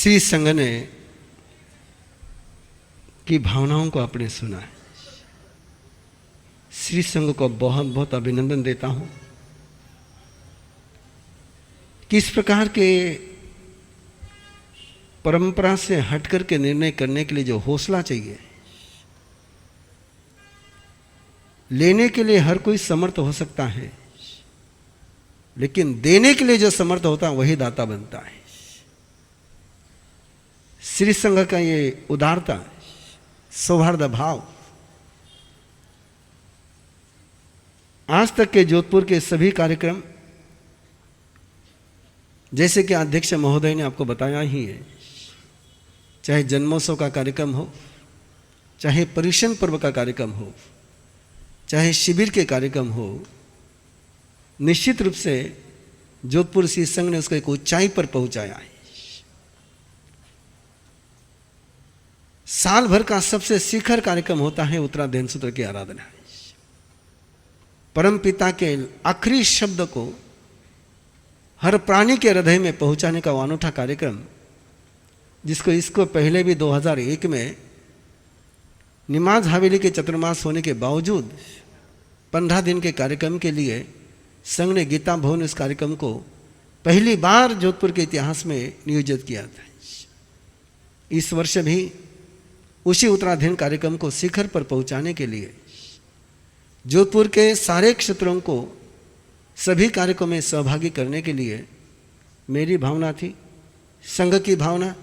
श्री संघ ने की भावनाओं को आपने सुना है। श्री संघ को बहुत बहुत अभिनंदन देता हूं। किस प्रकार के परंपरा से हटकर के निर्णय करने के लिए जो हौसला चाहिए, लेने के लिए हर कोई समर्थ हो सकता है, लेकिन देने के लिए जो समर्थ होता है वही दाता बनता है। श्री संघ का ये उदारता, सौहार्द भाव आज तक के जोधपुर के सभी कार्यक्रम, जैसे कि अध्यक्ष महोदय ने आपको बताया ही है, चाहे जन्मोत्सव का कार्यक्रम हो, चाहे पर्युषण पर्व का कार्यक्रम हो, चाहे शिविर के कार्यक्रम हो, निश्चित रूप से जोधपुर श्री संघ ने उसको एक ऊंचाई पर पहुंचाया है। साल भर का सबसे शिखर कार्यक्रम होता है उत्तराधीन सूत्र की आराधना। परम पिता के आखिरी शब्द को हर प्राणी के हृदय में पहुंचाने का वो अनूठा कार्यक्रम, इसको पहले भी 2001 में निमाज हवेली के चतुर्मास होने के बावजूद 15 दिन के कार्यक्रम के लिए संघ ने गीता भवन इस कार्यक्रम को पहली बार जोधपुर के इतिहास में नियोजित किया था। इस वर्ष भी उसी उत्तराधीन कार्यक्रम को शिखर पर पहुंचाने के लिए जोधपुर के सारे क्षेत्रों को सभी कार्यक्रमों में सहभागी करने के लिए मेरी भावना थी, संघ की भावना,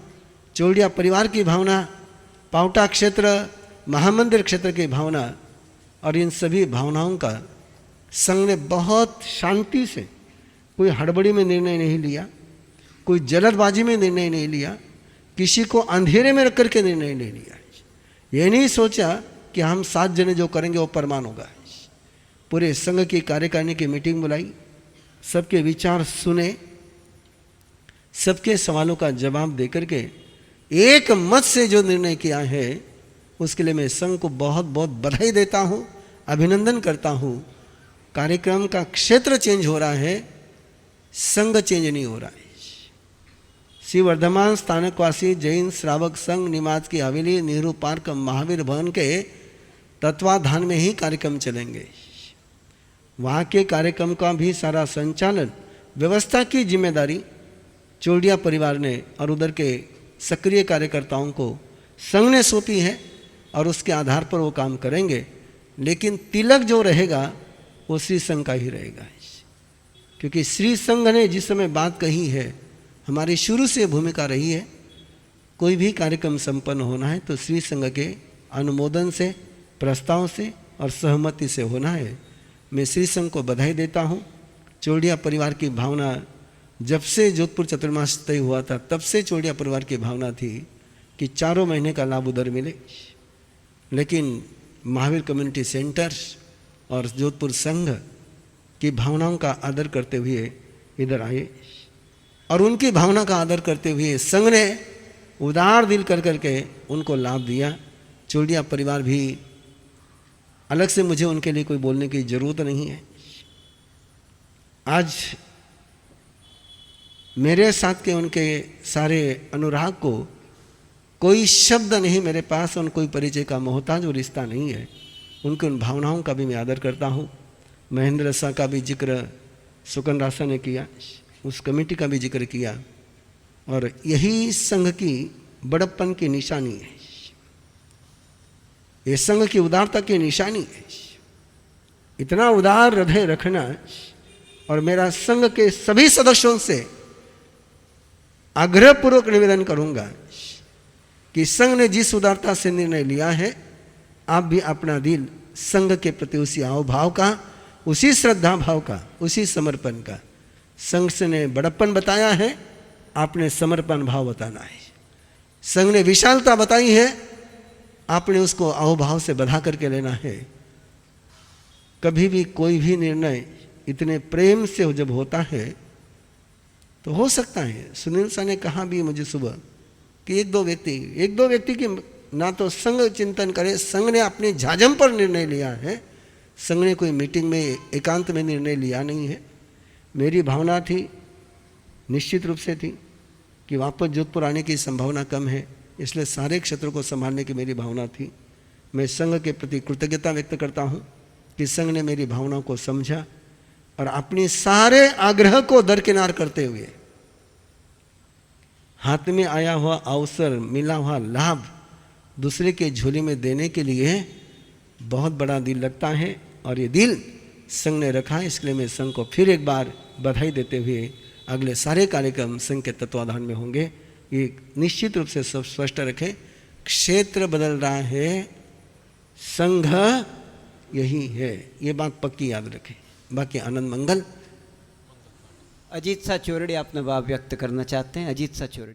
चोलिया परिवार की भावना, पावटा क्षेत्र, महामंदिर क्षेत्र की भावना, और इन सभी भावनाओं का संघ ने बहुत शांति से, कोई हड़बड़ी में निर्णय नहीं लिया, कोई जल्दबाजी में निर्णय नहीं लिया, किसी को अंधेरे में रख करके निर्णय नहीं लिया। ये नहीं सोचा कि हम 7 जने जो करेंगे वो परमान होगा। पूरे संघ की कार्यकारिणी की मीटिंग बुलाई, सबके विचार सुने, सबके सवालों का जवाब देकर के एक मत से जो निर्णय किया है उसके लिए मैं संघ को बहुत बहुत बधाई देता हूँ, अभिनंदन करता हूँ। कार्यक्रम का क्षेत्र चेंज हो रहा है, संघ चेंज नहीं हो रहा है। श्री वर्धमान स्थानकवासी जैन श्रावक संघ निमाज की हवेली नेहरू पार्क महावीर भवन के तत्वाधान में ही कार्यक्रम चलेंगे। वहाँ के कार्यक्रम का भी सारा संचालन, व्यवस्था की जिम्मेदारी चोलिया परिवार ने और उधर के सक्रिय कार्यकर्ताओं को संघ ने सौंपी है और उसके आधार पर वो काम करेंगे। लेकिन तिलक जो रहेगा वो श्री संघ का ही रहेगा, क्योंकि श्री संघ ने जिस समय बात कही है, हमारी शुरू से भूमिका रही है, कोई भी कार्यक्रम संपन्न होना है तो श्री संघ के अनुमोदन से, प्रस्ताव से और सहमति से होना है। मैं श्री संघ को बधाई देता हूँ। चोलिया परिवार की भावना जब से जोधपुर चतुर्मास तय हुआ था तब से चोलिया परिवार की भावना थी कि 4 महीने का लाभ उधर मिले, लेकिन महावीर कम्युनिटी सेंटर और जोधपुर संघ की भावनाओं का आदर करते हुए इधर आए और उनकी भावना का आदर करते हुए संघ ने उदार दिल कर करके उनको लाभ दिया। चोलिया परिवार भी, अलग से मुझे उनके लिए कोई बोलने की ज़रूरत नहीं है। आज मेरे साथ के उनके सारे अनुराग को कोई शब्द नहीं मेरे पास, उन कोई परिचय का मोहताज और रिश्ता नहीं है। उनकी उन भावनाओं का भी मैं आदर करता हूँ। महेंद्र शाह का भी जिक्र सुकन रासा ने किया, उस कमेटी का भी जिक्र किया, और यही संघ की बड़प्पन की निशानी है, ये संघ की उदारता की निशानी है। इतना उदार हृदय रखना, और मेरा संघ के सभी सदस्यों से आग्रहपूर्वक निवेदन करूंगा कि संघ ने जिस उदारता से निर्णय लिया है, आप भी अपना दिल संघ के प्रति उसी आवभाव का, उसी श्रद्धा भाव का, उसी समर्पण का, संघ से ने बड़प्पन बताया है, आपने समर्पण भाव बताना है। संघ ने विशालता बताई है, आपने उसको अहोभाव से बधा करके लेना है। कभी भी कोई भी निर्णय इतने प्रेम से जब होता है तो हो सकता है, सुनील शाह ने कहा भी मुझे सुबह कि एक दो व्यक्ति की ना तो संघ चिंतन करे, संघ ने अपने झाजम पर निर्णय लिया है, संघ ने कोई मीटिंग में एकांत में निर्णय लिया नहीं है। मेरी भावना थी, निश्चित रूप से थी कि वापस जोधपुर आने की संभावना कम है, इसलिए सारे क्षेत्रों को संभालने की मेरी भावना थी। मैं संघ के प्रति कृतज्ञता व्यक्त करता हूँ कि संघ ने मेरी भावनाओं को समझा और अपने सारे आग्रह को दरकिनार करते हुए हाथ में आया हुआ अवसर, मिला हुआ लाभ दूसरे के झोली में देने के लिए बहुत बड़ा दिल लगता है और ये दिल संघ ने रखा है। इसके लिए मैं संघ को फिर एक बार बधाई देते हुए अगले सारे कार्यक्रम संघ के तत्वाधान में होंगे, ये निश्चित रूप से सब स्पष्ट रखें। क्षेत्र बदल रहा है, संघ यही है, ये बात पक्की याद रखें। बाकी आनंद मंगल। अजीत सा चोरड़ी अपना भाव व्यक्त करना चाहते हैं? अजीत सा चोरड़ी।